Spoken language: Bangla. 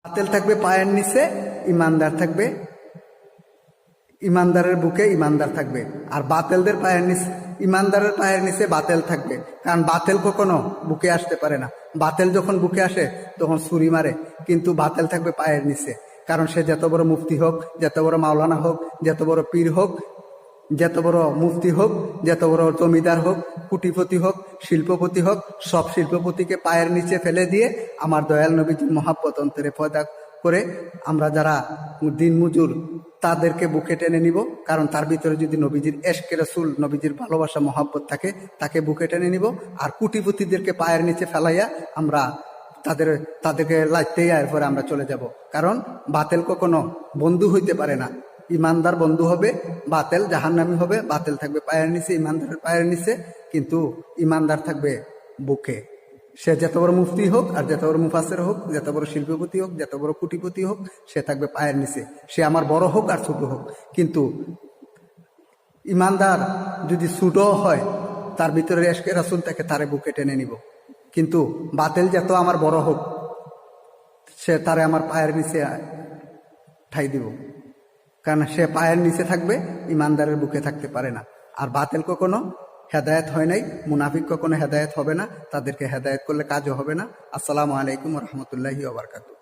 বাতিল থাকবে পায়ের নিচে, ইমানদার থাকবে, ইমানদারের বুকে ইমানদার থাকবে। আর বাতিলদের পায়ের নিচে, ইমানদারের পায়ের নিচে বাতিল থাকবে। কারণ বাতিল কখনো বুকে আসতে পারে না। বাতিল যখন বুকে আসে তখন ছুরি মারে, কিন্তু বাতিল থাকবে পায়ের নিচে। কারণ সে যত বড় মুফতি হোক, যত বড় মাওলানা হোক, যত বড় পীর হোক, যত বড় মুফতি হোক, যত বড় জমিদার হোক, কুটিপতি হোক, শিল্পপতি হোক, সব শিল্পপতিকে পায়ের নিচে ফেলে দিয়ে আমার দয়াল নবীজির মহাব্বত অন্তরে পয়দা করে আমরা যারা দিন মজুর তাদেরকে বুকে টেনে নিব। কারণ তার ভিতরে যদি নবীজির এশকে রাসূল, নবীজির ভালোবাসা মহাব্বত থাকে, তাকে বুকে টেনে নিব। আর কুটিপতিদেরকে পায়ের নিচে ফেলাইয়া আমরা তাদেরকে লাইতেই এরপরে আমরা চলে যাব। কারণ বাতিল কখনো বন্ধু হইতে পারে না। ইমানদার বন্ধু হবে, বাতিল জাহান্নামী হবে। বাতিল থাকবে পায়ের নিচে, ইমানদারের পায়ের নিচে, কিন্তু ইমানদার থাকবে বুকে। সে যত বড় মুফতি হোক, আর যত বড় মুফাসসির হোক, যত বড় শিল্পপতি হোক, যত বড় কোটিপতি হোক, সে থাকবে পায়ের নিচে। সে আমার বড় হোক আর ছোট হোক। কিন্তু ইমানদার যদি ছোট হয়, তার ভিতরে এশকে রাসূল থাকে, তারে বুকে টেনে নিব। কিন্তু বাতিল যত আমার বড় হোক, সে তারে আমার পায়ের নিচে ঠাই দিব। কারণ সে পায়ের নিচে থাকবে, ইমানদারের বুকে থাকতে পারে না। আর বাতিল কখনো হেদায়েত হয় নাই, মুনাফিক কখনো হেদায়েত হবে না, তাদেরকে হেদায়েত করলে কাজও হবে না। আসসালামু আলাইকুম ওয়া রাহমাতুল্লাহি ওয়া বারাকাতুহু।